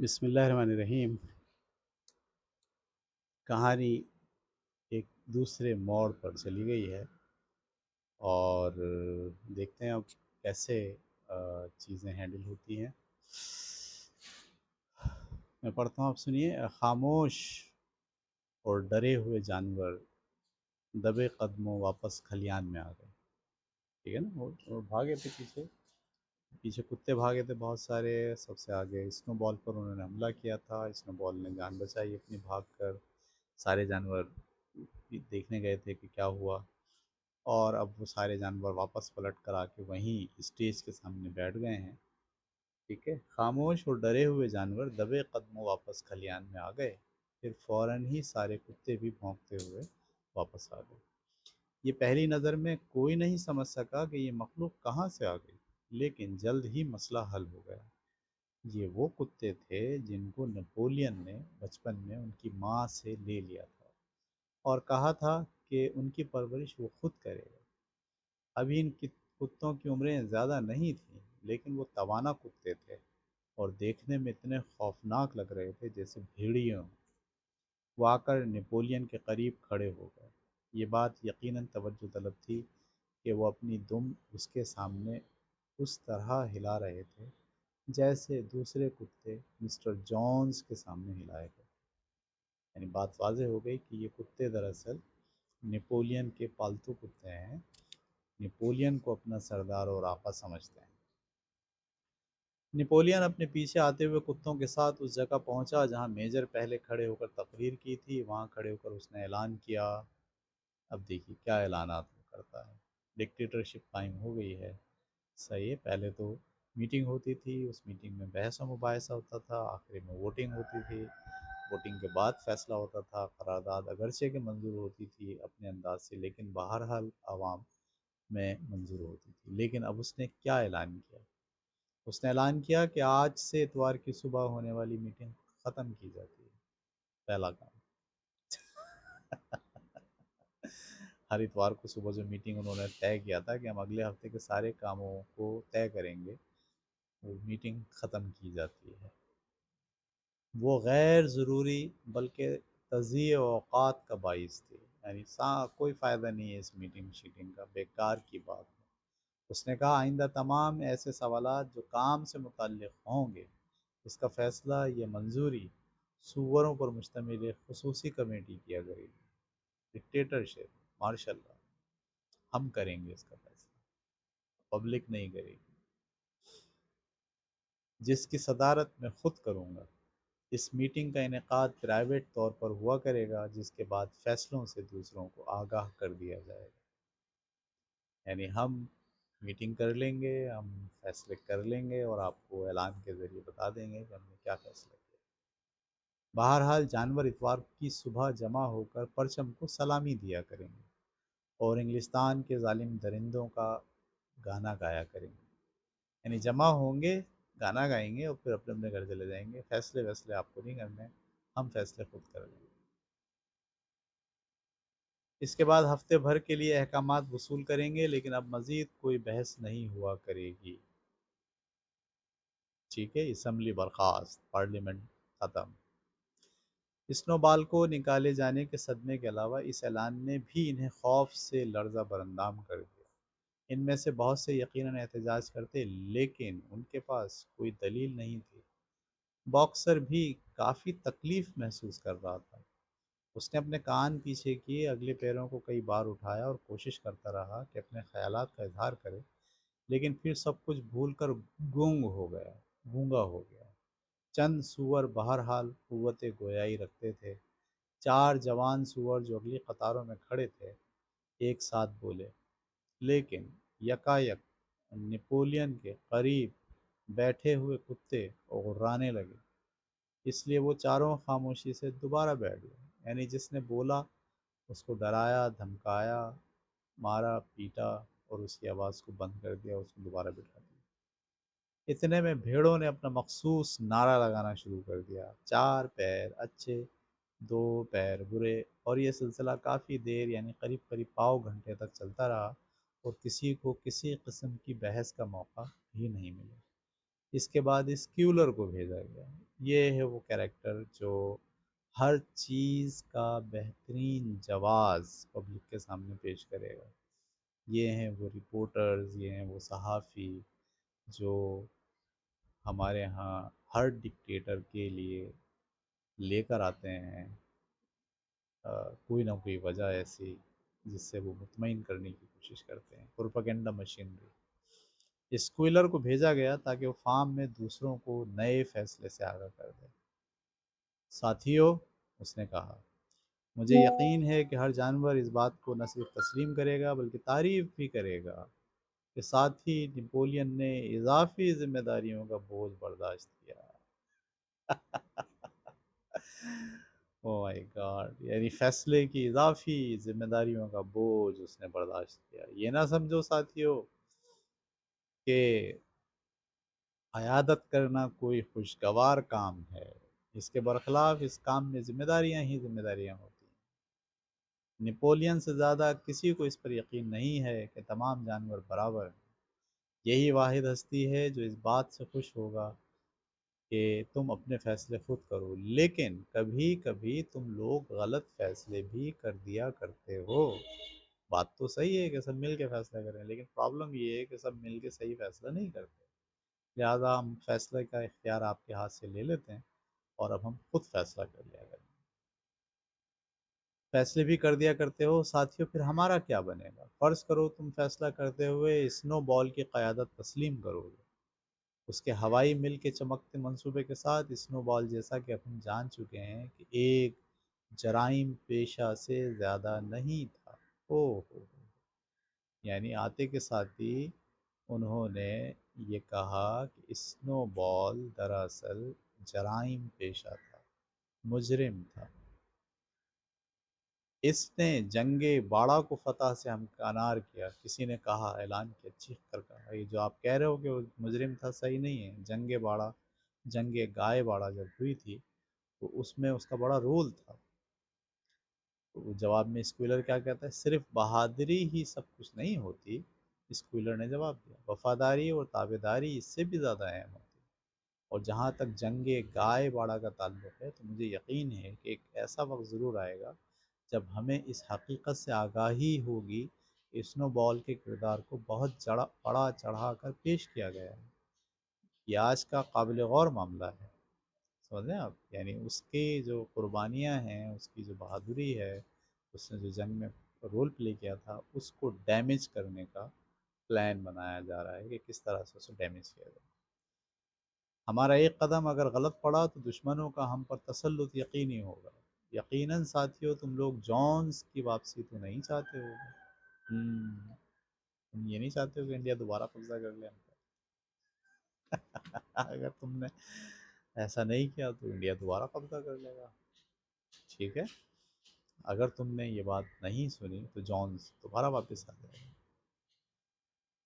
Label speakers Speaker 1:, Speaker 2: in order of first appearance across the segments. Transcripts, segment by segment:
Speaker 1: بسم اللہ الرحمن الرحیم۔ کہانی ایک دوسرے موڑ پر چلی گئی ہے اور دیکھتے ہیں اب کیسے چیزیں ہینڈل ہوتی ہیں۔ میں پڑھتا ہوں، آپ سنیے۔ خاموش اور ڈرے ہوئے جانور دبے قدموں واپس کھلیان میں آ گئے۔ ٹھیک ہے نا، وہ بھاگے تھے پیچھے پیچھے کتے بھاگے تھے بہت سارے، سب سے آگے اسنو بال پر انہوں نے حملہ کیا تھا۔ اسنو بال نے جان بچائی اپنی بھاگ کر۔ سارے جانور دیکھنے گئے تھے کہ کیا ہوا، اور اب وہ سارے جانور واپس پلٹ کر آ کے وہیں اسٹیج کے سامنے بیٹھ گئے ہیں۔ ٹھیک ہے۔ خاموش اور ڈرے ہوئے جانور دبے قدموں واپس کھلیان میں آ گئے، پھر فوراً ہی سارے کتے بھی بھونکتے ہوئے واپس آ گئے۔ یہ پہلی نظر میں کوئی نہیں سمجھ سکا کہ یہ مخلوق کہاں سے آ گئی، لیکن جلد ہی مسئلہ حل ہو گیا۔ یہ وہ کتے تھے جن کو نپولین نے بچپن میں ان کی ماں سے لے لیا تھا اور کہا تھا کہ ان کی پرورش وہ خود کرے گا۔ ابھی ان کتوں کی عمریں زیادہ نہیں تھیں، لیکن وہ توانا کتے تھے اور دیکھنے میں اتنے خوفناک لگ رہے تھے جیسے بھیڑیوں۔ وہ آ کر نپولین کے قریب کھڑے ہو گئے۔ یہ بات یقیناً توجہ طلب تھی کہ وہ اپنی دم اس کے سامنے اس طرح ہلا رہے تھے جیسے دوسرے کتے مسٹر جونز کے سامنے ہلائے گئے۔ یعنی بات واضح ہو گئی کہ یہ کتے دراصل نپولین کے پالتو کتے ہیں، نپولین کو اپنا سردار اور آقا سمجھتے ہیں۔ نپولین اپنے پیچھے آتے ہوئے کتوں کے ساتھ اس جگہ پہنچا جہاں میجر پہلے کھڑے ہو کر تقریر کی تھی۔ وہاں کھڑے ہو کر اس نے اعلان کیا۔ اب دیکھیے کیا اعلانات وہ کرتا ہے۔ ڈکٹیٹرشپ قائم ہو گئی ہے، صحیح ہے۔ پہلے تو میٹنگ ہوتی تھی، اس میٹنگ میں بحث و مباحثہ ہوتا تھا، آخری میں ووٹنگ ہوتی تھی، ووٹنگ کے بعد فیصلہ ہوتا تھا۔ قرارداد اگرچہ کہ منظور ہوتی تھی اپنے انداز سے، لیکن بہرحال عوام میں منظور ہوتی تھی۔ لیکن اب اس نے کیا اعلان کیا؟ اس نے اعلان کیا کہ آج سے اتوار کی صبح ہونے والی میٹنگ ختم کی جاتی ہے۔ پہلا کام۔ ہر اتوار کو صبح جو میٹنگ انہوں نے طے کیا تھا کہ ہم اگلے ہفتے کے سارے کاموں کو طے کریں گے، وہ میٹنگ ختم کی جاتی ہے۔ وہ غیر ضروری بلکہ تضییع اوقات کا باعث تھی، یعنی کوئی فائدہ نہیں ہے اس میٹنگ شیٹنگ کا، بیکار کی بات ہے۔ اس نے کہا آئندہ تمام ایسے سوالات جو کام سے متعلق ہوں گے، اس کا فیصلہ یا منظوری سوروں پر مشتمل ایک خصوصی کمیٹی کیا کرے گی۔ ڈکٹیٹرشپ، مارشل لا، ہم کریں گے اس کا فیصلہ، پبلک نہیں کرے گی، جس کی صدارت میں خود کروں گا۔ اس میٹنگ کا انعقاد پرائیویٹ طور پر ہوا کرے گا، جس کے بعد فیصلوں سے دوسروں کو آگاہ کر دیا جائے گا۔ یعنی ہم میٹنگ کر لیں گے، ہم فیصلے کر لیں گے اور آپ کو اعلان کے ذریعے بتا دیں گے کہ ہم نے کیا فیصلہ کیا۔ بہرحال جانور اتوار کی صبح جمع ہو کر پرچم کو سلامی دیا کریں گے اور انگلستان کے ظالم درندوں کا گانا گایا کریں گے۔ یعنی جمع ہوں گے، گانا گائیں گے اور پھر اپنے اپنے گھر چلے جائیں گے۔ فیصلے آپ کو نہیں کرنے، ہم فیصلے خود کر لیں گے۔ اس کے بعد ہفتے بھر کے لیے احکامات وصول کریں گے، لیکن اب مزید کوئی بحث نہیں ہوا کرے گی۔ ٹھیک ہے۔ اسمبلی برخاست، پارلیمنٹ ختم۔ اسنو بال کو نکالے جانے کے صدمے کے علاوہ اس اعلان نے بھی انہیں خوف سے لرزہ برندام کر دیا۔ ان میں سے بہت سے یقیناً احتجاج کرتے، لیکن ان کے پاس کوئی دلیل نہیں تھی۔ باکسر بھی کافی تکلیف محسوس کر رہا تھا۔ اس نے اپنے کان پیچھے کیے، اگلے پیروں کو کئی بار اٹھایا اور کوشش کرتا رہا کہ اپنے خیالات کا اظہار کرے، لیکن پھر سب کچھ بھول کر گونگا ہو گیا۔ چند سور بہرحال قوت گویائی رکھتے تھے۔ چار جوان سور جو اگلی قطاروں میں کھڑے تھے ایک ساتھ بولے، لیکن یکایک نپولین کے قریب بیٹھے ہوئے کتے غرانے لگے، اس لیے وہ چاروں خاموشی سے دوبارہ بیٹھ گئے۔ یعنی جس نے بولا اس کو ڈرایا، دھمکایا، مارا، پیٹا اور اس کی آواز کو بند کر دیا، اس کو دوبارہ بٹھا دیا۔ اتنے میں بھیڑوں نے اپنا مخصوص نعرہ لگانا شروع کر دیا، چار پیر اچھے، دو پیر برے، اور یہ سلسلہ کافی دیر یعنی قریب قریب پاؤ گھنٹے تک چلتا رہا اور کسی کو کسی قسم کی بحث کا موقع بھی نہیں ملا۔ اس کے بعد اسکیولر کو بھیجا گیا۔ یہ ہے وہ کریکٹر جو ہر چیز کا بہترین جواز پبلک کے سامنے پیش کرے گا. یہ ہیں وہ رپورٹرز، یہ ہیں وہ صحافی جو ہمارے ہاں ہر ڈکٹیٹر کے لیے لے کر آتے ہیں کوئی نہ کوئی وجہ ایسی جس سے وہ مطمئن کرنے کی کوشش کرتے ہیں. Propaganda machinery. اسکوئلر کو بھیجا گیا تاکہ وہ فارم میں دوسروں کو نئے فیصلے سے آگاہ کر دے. ساتھیو، اس نے کہا، مجھے یقین ہے کہ ہر جانور اس بات کو نہ صرف تسلیم کرے گا بلکہ تعریف بھی کرے گا کہ ساتھ ہی نپولین نے اضافی ذمہ داریوں کا بوجھ برداشت کیا. او مائی گاڈ، یعنی فیصلے کی اضافی ذمہ داریوں کا بوجھ اس نے برداشت کیا. یہ نہ سمجھو ساتھیو کہ قیادت کرنا کوئی خوشگوار کام ہے. اس کے برخلاف اس کام میں ذمہ داریاں ہی ذمہ داریاں ہوتی ہیں. نپولین سے زیادہ کسی کو اس پر یقین نہیں ہے کہ تمام جانور برابر ہیں. یہی واحد ہستی ہے جو اس بات سے خوش ہوگا کہ تم اپنے فیصلے خود کرو، لیکن کبھی کبھی تم لوگ غلط فیصلے بھی کر دیا کرتے ہو. بات تو صحیح ہے کہ سب مل کے فیصلہ کریں، لیکن پرابلم یہ ہے کہ سب مل کے صحیح فیصلہ نہیں کرتے. لہٰذا ہم فیصلے کا اختیار آپ کے ہاتھ سے لے لیتے ہیں اور اب ہم خود فیصلہ کر لیا کریں. فیصلے بھی کر دیا کرتے ہو ساتھیوں، پھر ہمارا کیا بنے گا؟ فرض کرو تم فیصلہ کرتے ہوئے اسنو بال کی قیادت تسلیم کرو گے، اس کے ہوائی مل کے چمکتے منصوبے کے ساتھ. اسنو بال، جیسا کہ اب ہم جان چکے ہیں، کہ ایک جرائم پیشہ سے زیادہ نہیں تھا. اوہ، یعنی آتے کے ساتھ ہی انہوں نے یہ کہا کہ اسنو بال دراصل جرائم پیشہ تھا، مجرم تھا. اس نے جنگ باڑہ کو فتح سے ہمکنار کیا. کسی نے کہا، اعلان کیا، چیخ کر کہا، یہ جو آپ کہہ رہے ہو کہ وہ مجرم تھا صحیح نہیں ہے. جنگ باڑہ، جنگ گائے باڑہ جب ہوئی تھی تو اس میں اس کا بڑا رول تھا. تو جواب میں اسکوئلر کیا کہتا ہے؟ صرف بہادری ہی سب کچھ نہیں ہوتی. اسکوئلر نے جواب دیا، وفاداری اور تابعداری اس سے بھی زیادہ اہم ہوتی. اور جہاں تک جنگ گائے باڑہ کا تعلق ہے تو مجھے یقین ہے کہ ایک ایسا وقت ضرور آئے گا جب ہمیں اس حقیقت سے آگاہی ہوگی کہ اسنو بال کے کردار کو بہت بڑا چڑھا کر پیش کیا گیا ہے. یہ آج کا قابل غور معاملہ ہے. سمجھ رہے ہیں آپ؟ یعنی اس کی جو قربانیاں ہیں، اس کی جو بہادری ہے، اس نے جو جنگ میں رول پلے کیا تھا، اس کو ڈیمیج کرنے کا پلان بنایا جا رہا ہے کہ کس طرح سے اسے ڈیمیج کیا جائے. ہمارا ایک قدم اگر غلط پڑا تو دشمنوں کا ہم پر تسلط یقینی ہوگا. یقیناً ساتھیوں، تم لوگ جونز کی واپسی تو نہیں چاہتے ہو. تم یہ نہیں چاہتے ہو کہ انڈیا دوبارہ قبضہ کر لے ہم پر. اگر تم نے ایسا نہیں کیا تو انڈیا دوبارہ قبضہ کر لے گا. ٹھیک ہے، اگر تم نے یہ بات نہیں سنی تو جونز دوبارہ واپس آ جائے گا.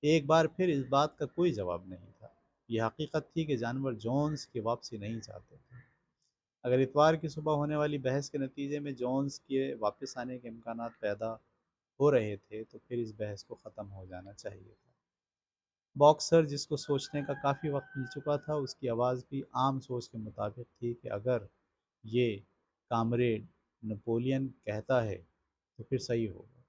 Speaker 1: ایک بار پھر اس بات کا کوئی جواب نہیں تھا. یہ حقیقت تھی کہ جانور جونز کی واپسی نہیں چاہتے تھے. اگر اتوار کی صبح ہونے والی بحث کے نتیجے میں جونز کے واپس آنے کے امکانات پیدا ہو رہے تھے تو پھر اس بحث کو ختم ہو جانا چاہیے تھا. باکسر، جس کو سوچنے کا کافی وقت مل چکا تھا، اس کی آواز بھی عام سوچ کے مطابق تھی کہ اگر یہ کامریڈ نپولین کہتا ہے تو پھر صحیح ہوگا.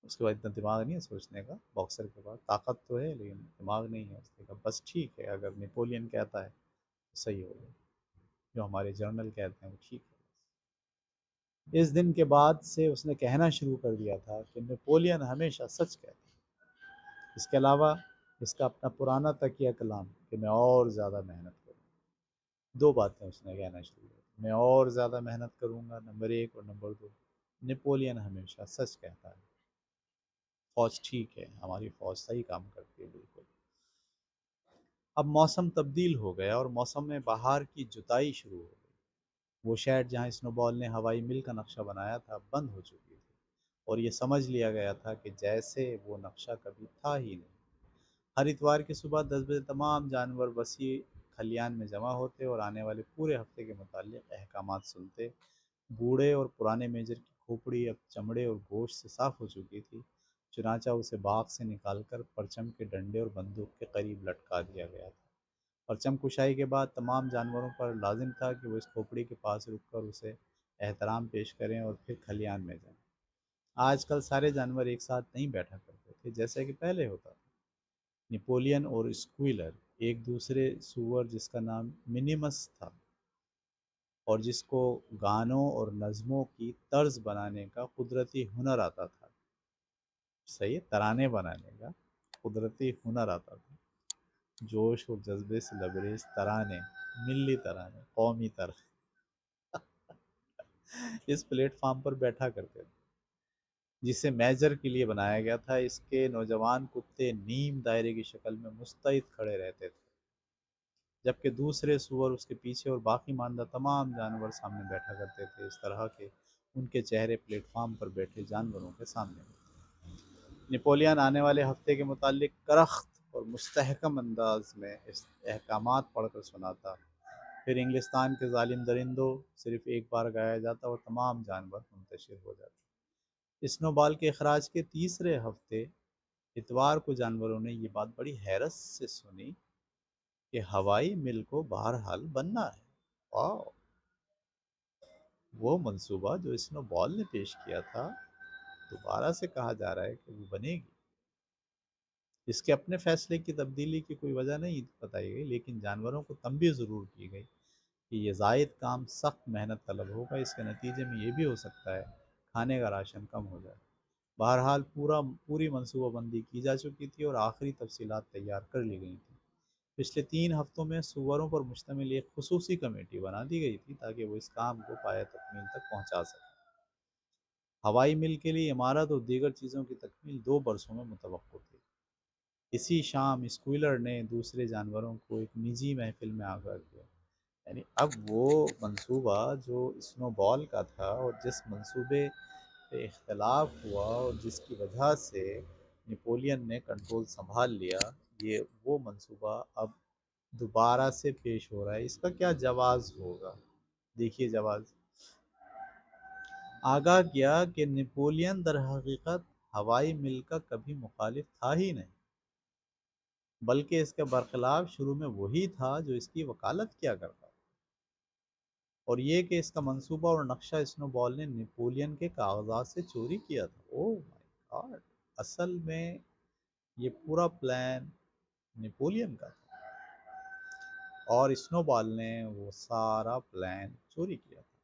Speaker 1: اس کے بعد اتنا دماغ نہیں ہے سوچنے کا. باکسر کے بعد طاقت تو ہے لیکن دماغ نہیں ہے. اس نے کہا بس ٹھیک ہے، اگر نیپولین کہتا ہے تو صحیح ہوگا، جو ہمارے جرنل کہتے ہیں وہ ٹھیک ہے. اس دن کے بعد سے اس نے کہنا شروع کر دیا تھا کہ نیپولین ہمیشہ سچ کہتا ہے. اس کے علاوہ اس کا اپنا پرانا تکیہ کلام کہ میں اور زیادہ محنت کروں. دو باتیں اس نے کہنا شروع کی، میں اور زیادہ محنت کروں گا، نمبر ایک، اور نمبر دو، نیپولین ہمیشہ سچ کہتا ہے. فوج ٹھیک ہے، ہماری فوج صحیح کام کرتی ہے بالکل. اب موسم تبدیل ہو گیا اور موسم میں بہار کی جتائی شروع ہو گئی. وہ شہر جہاں اسنو بال نے ہوائی مل کا نقشہ بنایا تھا بند ہو چکی تھی، اور یہ سمجھ لیا گیا تھا کہ جیسے وہ نقشہ کبھی تھا ہی نہیں. ہر اتوار کی صبح 10 بجے تمام جانور وسیع کھلیان میں جمع ہوتے اور آنے والے پورے ہفتے کے متعلق احکامات سنتے. بوڑھے اور پرانے میجر کی کھوپڑی اب چمڑے اور گوشت سے صاف ہو چکی تھی، چنانچہ اسے باغ سے نکال کر پرچم کے ڈنڈے اور بندوق کے قریب لٹکا دیا گیا تھا. اور چمک کشائی کے بعد تمام جانوروں پر لازم تھا کہ وہ اس کھوپڑی کے پاس رک کر اسے احترام پیش کریں اور پھر کھلیان میں جائیں۔ آج کل سارے جانور ایک ساتھ نہیں بیٹھا کرتے تھے جیسا کہ پہلے ہوتا تھا۔ نپولین اور اسکویلر ایک دوسرے سور جس کا نام منیمس تھا اور جس کو گانوں اور نظموں کی طرز بنانے کا قدرتی ہنر آتا تھا، صحیح ترانے بنانے کا قدرتی ہنر آتا تھا، جوش اور جذبے سے لبریز ترانے، ملی ترانے، قومی ترانے اس پلیٹ فارم پر بیٹھا کرتے تھے جسے میجر کے لیے بنایا گیا تھا۔ اس کے نوجوان کتے نیم دائرے کی شکل میں مستعد کھڑے رہتے تھے جبکہ دوسرے سور اس کے پیچھے اور باقی ماندہ تمام جانور سامنے بیٹھا کرتے تھے، اس طرح کہ ان کے چہرے پلیٹ فارم پر بیٹھے جانوروں کے سامنے ہوتے۔ نپولین آنے والے ہفتے کے متعلق کرخت اور مستحکم انداز میں احکامات پڑھ کر سناتا، پھر انگلستان کے ظالم درندوں صرف ایک بار گایا جاتا اور تمام جانور منتشر ہو جاتے۔ اسنو بال کے اخراج کے تیسرے ہفتے اتوار کو جانوروں نے یہ بات بڑی حیرت سے سنی کہ ہوائی مل کو بہرحال بننا ہے۔ واو! وہ منصوبہ جو اسنو بال نے پیش کیا تھا دوبارہ سے کہا جا رہا ہے کہ وہ بنے گی۔ اس کے اپنے فیصلے کی تبدیلی کی کوئی وجہ نہیں بتائی گئی، لیکن جانوروں کو تنبیہ ضرور کی گئی کہ یہ زائد کام سخت محنت طلب ہوگا، اس کے نتیجے میں یہ بھی ہو سکتا ہے کھانے کا راشن کم ہو جائے۔ بہرحال پوری منصوبہ بندی کی جا چکی تھی اور آخری تفصیلات تیار کر لی گئی تھیں۔ پچھلے 3 ہفتوں میں سوروں پر مشتمل ایک خصوصی کمیٹی بنا دی گئی تھی تاکہ وہ اس کام کو پایہ تکمیل تک پہنچا سکے۔ ہوائی مل کے لیے عمارت اور دیگر چیزوں کی تکمیل 2 برسوں میں متوقع تھی۔ اسی شام اسکویلر نے دوسرے جانوروں کو ایک نجی محفل میں آگاہ کیا، یعنی اب وہ منصوبہ جو اسنو بال کا تھا اور جس منصوبے پہ اختلاف ہوا اور جس کی وجہ سے نپولین نے کنٹرول سنبھال لیا، یہ وہ منصوبہ اب دوبارہ سے پیش ہو رہا ہے۔ اس کا کیا جواز ہوگا؟ دیکھیے جواز آگاہ کیا کہ نپولین در حقیقت ہوائی مل کا کبھی مخالف تھا ہی نہیں، بلکہ اس کے برخلاف شروع میں وہی تھا جو اس کی وکالت کیا کرتا، اور یہ کہ اس کا منصوبہ اور نقشہ اسنو بال نے نپولین کے کاغذات سے چوری کیا تھا۔ اوہ مائی گاڈ! اصل میں یہ پورا پلان نپولین کا تھا اور اسنو بال نے وہ سارا پلان چوری کیا تھا۔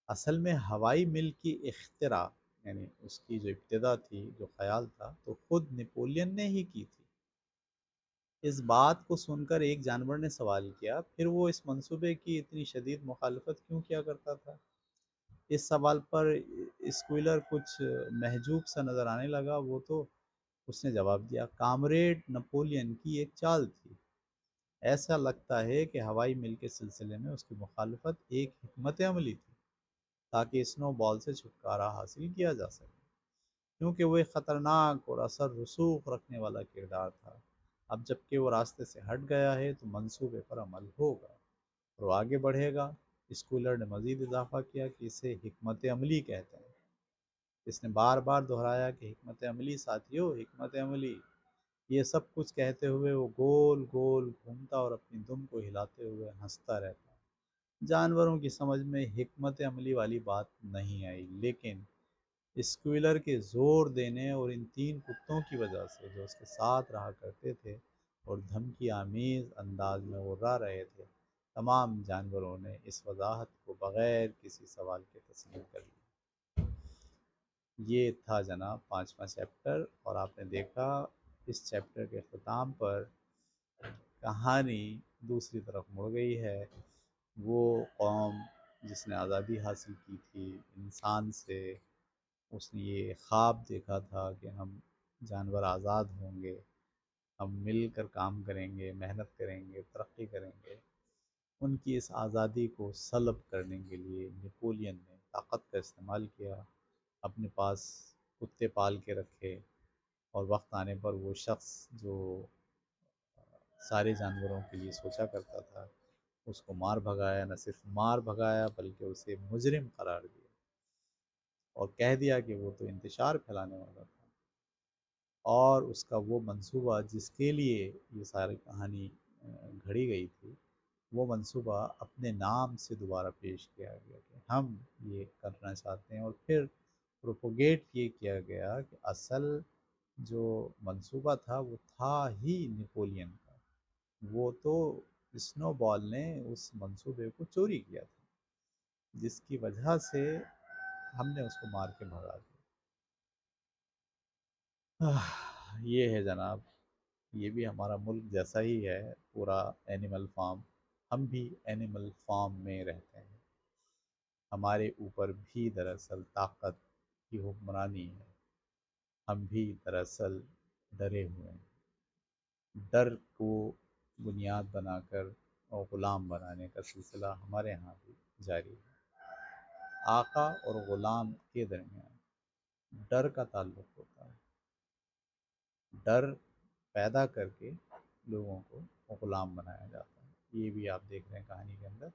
Speaker 1: اصل میں ہوائی مل کی اختراع، یعنی اس کی جو ابتدا تھی، جو خیال تھا، تو خود نپولین نے ہی کی تھی۔ اس بات کو سن کر ایک جانور نے سوال کیا، پھر وہ اس منصوبے کی اتنی شدید مخالفت کیوں کیا کرتا تھا؟ اس سوال پر اسکویلر کچھ محجوب سا نظر آنے لگا۔ وہ تو اس نے جواب دیا، کامریڈ نپولین کی ایک چال تھی۔ ایسا لگتا ہے کہ ہوائی مل کے سلسلے میں اس کی مخالفت ایک حکمت عملی تھی تاکہ اسنو بال سے چھٹکارا حاصل کیا جا سکے، کیونکہ وہ ایک خطرناک اور اثر رسوخ رکھنے والا کردار تھا۔ اب جب کہ وہ راستے سے ہٹ گیا ہے تو منصوبے پر عمل ہوگا اور وہ آگے بڑھے گا۔ اسکولر نے مزید اضافہ کیا کہ اسے حکمت عملی کہتے ہیں۔ اس نے بار بار دہرایا کہ حکمت عملی ساتھیو، حکمت عملی۔ یہ سب کچھ کہتے ہوئے وہ گول گول گھومتا اور اپنی دم کو ہلاتے ہوئے ہنستا رہتا۔ جانوروں کی سمجھ میں حکمت عملی والی بات نہیں آئی، لیکن اسکویلر کے زور دینے اور ان 3 کتوں کی وجہ سے جو اس کے ساتھ رہا کرتے تھے اور دھمکی آمیز انداز میں غرا رہے تھے، تمام جانوروں نے اس وضاحت کو بغیر کسی سوال کے تسلیم کر لیا۔ یہ تھا جناب 5واں چیپٹر، اور آپ نے دیکھا اس چیپٹر کے اختتام پر کہانی دوسری طرف مڑ گئی ہے۔ وہ قوم جس نے آزادی حاصل کی تھی انسان سے، اس نے یہ خواب دیکھا تھا کہ ہم جانور آزاد ہوں گے، ہم مل کر کام کریں گے، محنت کریں گے، ترقی کریں گے۔ ان کی اس آزادی کو سلب کرنے کے لیے نپولین نے طاقت کا استعمال کیا، اپنے پاس کتے پال کے رکھے، اور وقت آنے پر وہ شخص جو سارے جانوروں کے لیے سوچا کرتا تھا اس کو مار بھگایا، نہ صرف مار بھگایا بلکہ اسے مجرم قرار دیا اور کہہ دیا کہ وہ تو انتشار پھیلانے والا تھا، اور اس کا وہ منصوبہ جس کے لیے یہ ساری کہانی گھڑی گئی تھی، وہ منصوبہ اپنے نام سے دوبارہ پیش کیا گیا کہ ہم یہ کرنا چاہتے ہیں، اور پھر پروپوگیٹ یہ کیا گیا کہ اصل جو منصوبہ تھا وہ تھا ہی نیپولین کا، وہ تو اسنو بال نے اس منصوبے کو چوری کیا تھا، جس کی وجہ سے ہم نے اس کو مار کے بھگا دیا۔ یہ ہے جناب، یہ بھی ہمارا ملک جیسا ہی ہے، پورا اینیمل فارم، ہم بھی اینیمل فارم میں رہتے ہیں، ہمارے اوپر بھی دراصل طاقت کی حکمرانی ہے، ہم بھی دراصل ڈرے ہوئے ہیں، ڈر کو بنیاد بنا کر اور غلام بنانے کا سلسلہ ہمارے ہاں بھی جاری ہے۔ آقا اور غلام کے درمیان ڈر کا تعلق ہوتا ہے، ڈر پیدا کر کے لوگوں کو غلام بنایا جاتا ہے، یہ بھی آپ دیکھ رہے ہیں کہانی کے اندر۔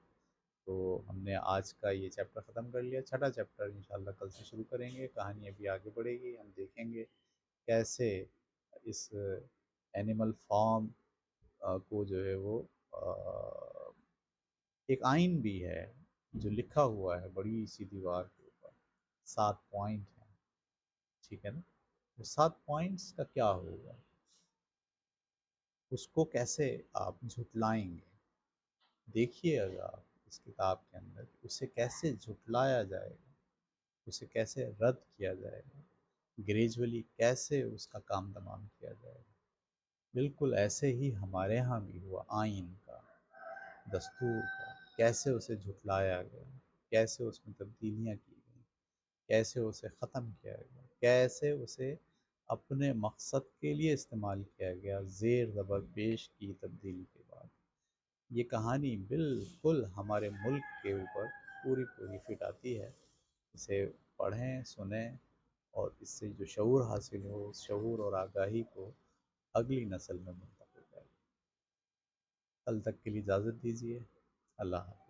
Speaker 1: تو ہم نے آج کا یہ چیپٹر ختم کر لیا، چھٹا چیپٹر انشاءاللہ کل سے شروع کریں گے، کہانی ابھی آگے بڑھے گی، ہم دیکھیں گے کیسے اس اینیمل فارم کو جو ہے وہ ایک آئین بھی ہے جو لکھا ہوا ہے بڑی سی دیوار کے اوپر، 7 پوائنٹ ہیں، ٹھیک ہے نا؟ وہ 7 پوائنٹس کا کیا ہوگا، اس کو کیسے آپ جھٹلائیں گے؟ دیکھیے اگر آپ اس کتاب کے اندر اسے کیسے جھٹلایا جائے گا، اسے کیسے رد کیا جائے گا، گریجولی کیسے اس کا کام تمام کیا جائے گا۔ بالکل ایسے ہی ہمارے ہاں بھی ہوا، آئین کا، دستور کا، کیسے اسے جھٹلایا گیا، کیسے اس میں تبدیلیاں کی گئیں، کیسے اسے ختم کیا گیا، کیسے اسے اپنے مقصد کے لیے استعمال کیا گیا زیر زبر پیش کی تبدیلی کے بعد۔ یہ کہانی بالکل ہمارے ملک کے اوپر پوری پوری فٹ آتی ہے، اسے پڑھیں، سنیں، اور اس سے جو شعور حاصل ہو، اس شعور اور آگاہی کو اگلی نسل میں منتقل کریں۔ کل تک کے لیے اجازت دیجیے، اللہ حافظ۔